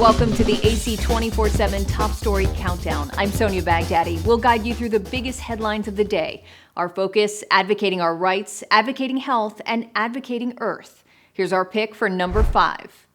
Welcome to the AC 24/7 Top Story Countdown. I'm Sonia Baghdadi. We'll guide you through the biggest headlines of the day. Our focus, advocating our rights, advocating health, and advocating Earth. Here's our pick for number 5.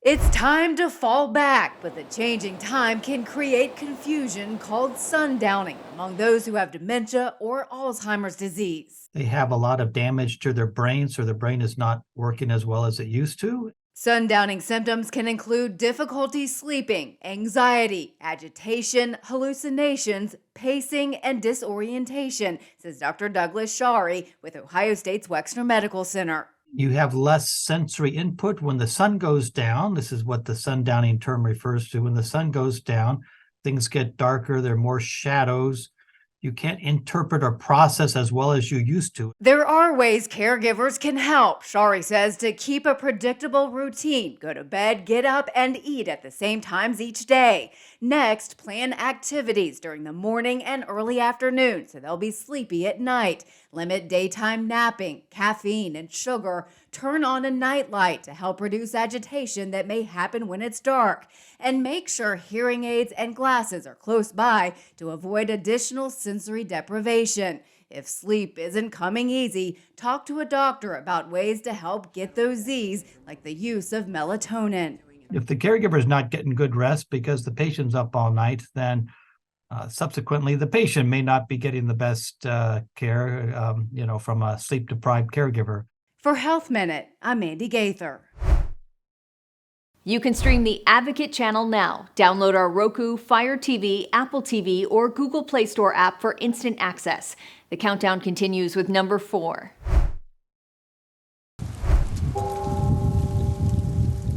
It's time to fall back, but the changing time can create confusion called sundowning among those who have dementia or Alzheimer's disease. They have a lot of damage to their brain, so their brain is not working as well as it used to. Sundowning symptoms can include difficulty sleeping, anxiety, agitation, hallucinations, pacing, and disorientation, says Dr. Douglas Shari with Ohio State's Wexner Medical Center. You have less sensory input when the sun goes down. This is what the sundowning term refers to. When the sun goes down, things get darker, there are more shadows. You can't interpret or process as well as you used to. There are ways caregivers can help, Shari says, to keep a predictable routine. Go to bed, get up, and eat at the same times each day. Next, plan activities during the morning and early afternoon so they'll be sleepy at night. Limit daytime napping, caffeine, and sugar. Turn on a nightlight to help reduce agitation that may happen when it's dark. And make sure hearing aids and glasses are close by to avoid additional sensory deprivation. If sleep isn't coming easy, talk to a doctor about ways to help get those Z's, like the use of melatonin. If the caregiver is not getting good rest because the patient's up all night, then subsequently the patient may not be getting the best care, from a sleep-deprived caregiver. For Health Minute, I'm Andy Gaither. You can stream the Advocate channel now. Download our Roku, Fire TV, Apple TV, or Google Play Store app for instant access. The countdown continues with number 4.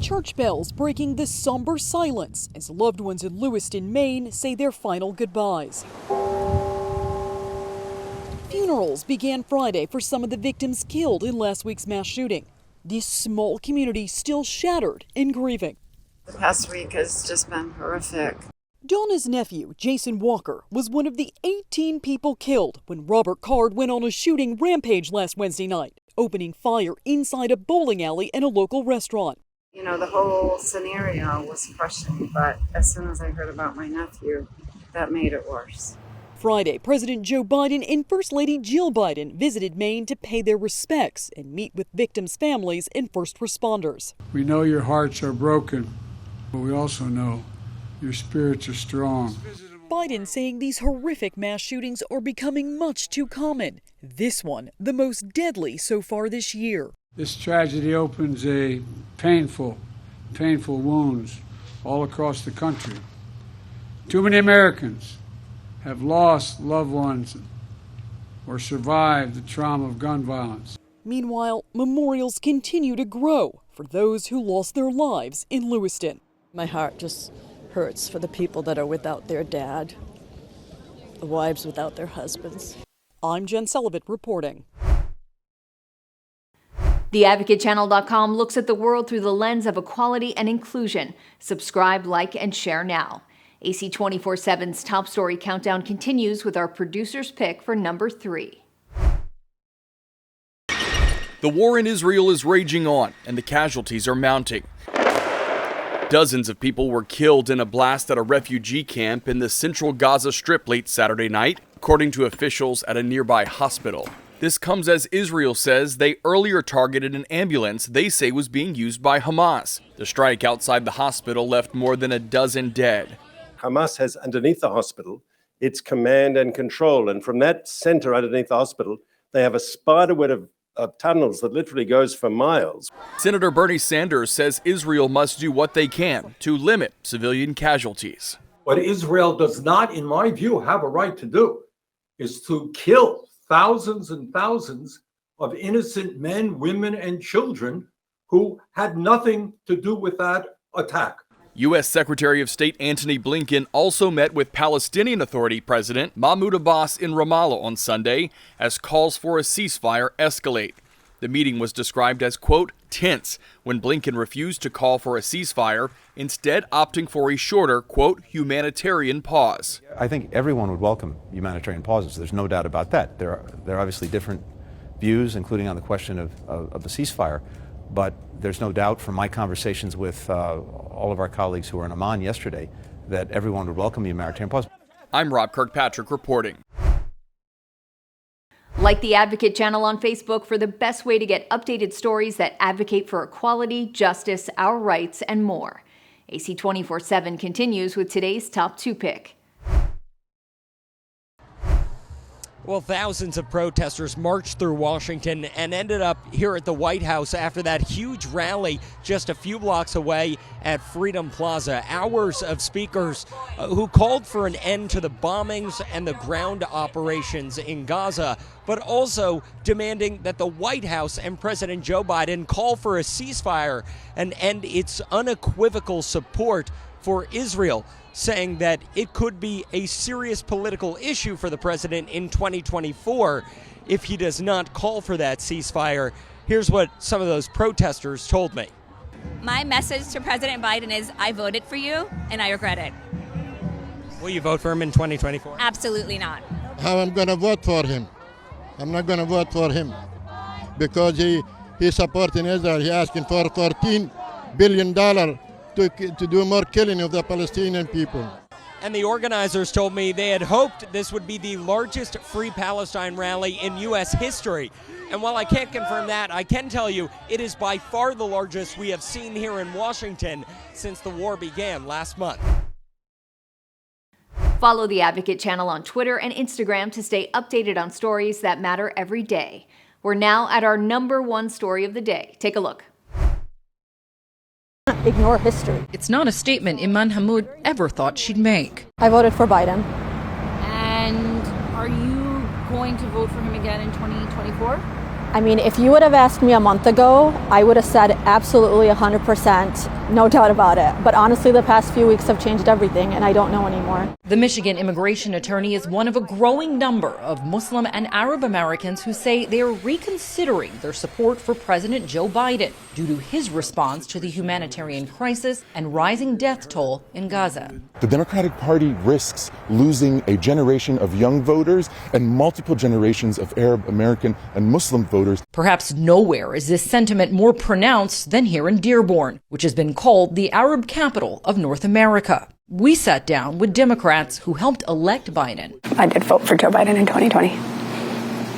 Church bells breaking the somber silence as loved ones in Lewiston, Maine say their final goodbyes. Funerals began Friday for some of the victims killed in last week's mass shooting. This small community still shattered and grieving. The past week has just been horrific. Donna's nephew, Jason Walker, was one of the 18 people killed when Robert Card went on a shooting rampage last Wednesday night, opening fire inside a bowling alley and a local restaurant. You know, the whole scenario was crushing, but as soon as I heard about my nephew, that made it worse. Friday, President Joe Biden and First Lady Jill Biden visited Maine to pay their respects and meet with victims' families and first responders. We know your hearts are broken, but we also know your spirits are strong. Biden saying these horrific mass shootings are becoming much too common. This one, the most deadly so far this year. This tragedy opens a painful wounds all across the country. Too many Americans have lost loved ones or survived the trauma of gun violence. Meanwhile, memorials continue to grow for those who lost their lives in Lewiston. My heart just hurts for the people that are without their dad, the wives without their husbands. I'm Jen Sullivan reporting. TheAdvocateChannel.com looks at the world through the lens of equality and inclusion. Subscribe, like, and share now. AC 24/7's Top Story Countdown continues with our producer's pick for number 3. The war in Israel is raging on, and the casualties are mounting. Dozens of people were killed in a blast at a refugee camp in the central Gaza Strip late Saturday night, according to officials at a nearby hospital. This comes as Israel says they earlier targeted an ambulance they say was being used by Hamas. The strike outside the hospital left more than a dozen dead. Hamas has underneath the hospital its command and control. And from that center underneath the hospital, they have a spiderweb of tunnels that literally goes for miles. Senator Bernie Sanders says Israel must do what they can to limit civilian casualties. What Israel does not, in my view, have a right to do is to kill thousands and thousands of innocent men, women, and children who had nothing to do with that attack. U.S. Secretary of State Antony Blinken also met with Palestinian Authority President Mahmoud Abbas in Ramallah on Sunday as calls for a ceasefire escalate. The meeting was described as, quote, tense when Blinken refused to call for a ceasefire, instead opting for a shorter, quote, humanitarian pause. I think everyone would welcome humanitarian pauses. There's no doubt about that. There are obviously different views, including on the question of the ceasefire. But there's no doubt from my conversations with all of our colleagues who were in Amman yesterday that everyone would welcome the humanitarian pause. I'm Rob Kirkpatrick reporting. Like the Advocate channel on Facebook for the best way to get updated stories that advocate for equality, justice, our rights, and more. AC 24/7 continues with today's Top 2 pick. Well, thousands of protesters marched through Washington and ended up here at the White House after that huge rally just a few blocks away at Freedom Plaza. Hours of speakers who called for an end to the bombings and the ground operations in Gaza, but also demanding that the White House and President Joe Biden call for a ceasefire and end its unequivocal support for Israel, saying that it could be a serious political issue for the president in 2024 if he does not call for that ceasefire. Here's what some of those protesters told me. My message to President Biden is, I voted for you and I regret it. Will you vote for him in 2024? Absolutely not. How I'm going to vote for him? I'm not going to vote for him because he's supporting Israel. He's asking for $14 billion to do more killing of the Palestinian people. And the organizers told me they had hoped this would be the largest Free Palestine rally in U.S. history. And while I can't confirm that, I can tell you it is by far the largest we have seen here in Washington since the war began last month. Follow the Advocate channel on Twitter and Instagram to stay updated on stories that matter every day. We're now at our #1 story of the day. Take a look. Ignore history. It's not a statement Iman Hammoud ever thought she'd make. I voted for Biden. And are you going to vote for him again in 2024? I mean, if you would have asked me a month ago, I would have said absolutely 100%, no doubt about it. But honestly, the past few weeks have changed everything, and I don't know anymore. The Michigan immigration attorney is one of a growing number of Muslim and Arab Americans who say they are reconsidering their support for President Joe Biden due to his response to the humanitarian crisis and rising death toll in Gaza. The Democratic Party risks losing a generation of young voters and multiple generations of Arab American and Muslim voters. Perhaps nowhere is this sentiment more pronounced than here in Dearborn, which has been called the Arab capital of North America. We sat down with Democrats who helped elect Biden. I did vote for Joe Biden in 2020.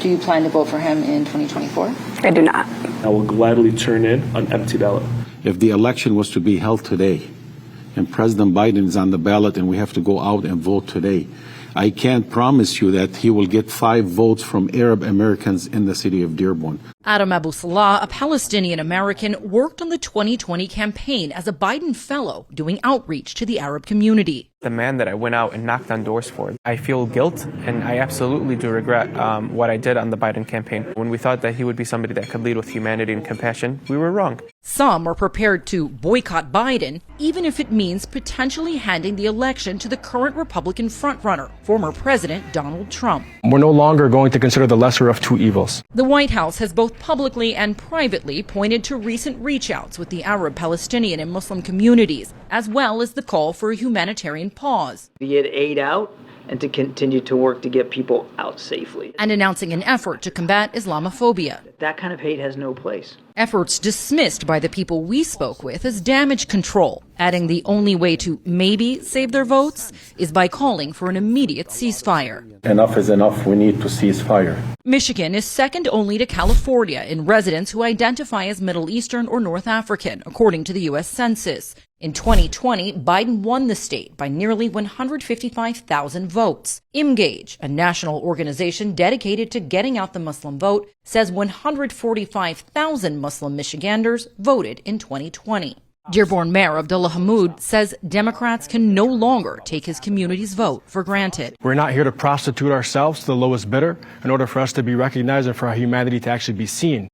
Do you plan to vote for him in 2024? I do not. I will gladly turn in an empty ballot. If the election was to be held today and President Biden is on the ballot and we have to go out and vote today, I can't promise you that he will get 5 votes from Arab Americans in the city of Dearborn. Adam Abu Salah, a Palestinian American, worked on the 2020 campaign as a Biden fellow doing outreach to the Arab community. The man that I went out and knocked on doors for, I feel guilt, and I absolutely do regret what I did on the Biden campaign. When we thought that he would be somebody that could lead with humanity and compassion, we were wrong. Some are prepared to boycott Biden, even if it means potentially handing the election to the current Republican frontrunner, former President Donald Trump. We're no longer going to consider the lesser of two evils. The White House has both publicly and privately pointed to recent reach-outs with the Arab, Palestinian, and Muslim communities, as well as the call for a humanitarian pause. To get aid out and to continue to work to get people out safely. And announcing an effort to combat Islamophobia. That kind of hate has no place. Efforts dismissed by the people we spoke with as damage control, adding the only way to maybe save their votes is by calling for an immediate ceasefire. Enough is enough. We need to cease fire. Michigan is second only to California in residents who identify as Middle Eastern or North African, according to the U.S. Census. In 2020, Biden won the state by nearly 155,000 votes. Imgage, a national organization dedicated to getting out the Muslim vote, says 145,000 Muslim Michiganders voted in 2020. Dearborn Mayor Abdullah Hammoud says Democrats can no longer take his community's vote for granted. We're not here to prostitute ourselves to the lowest bidder in order for us to be recognized and for our humanity to actually be seen.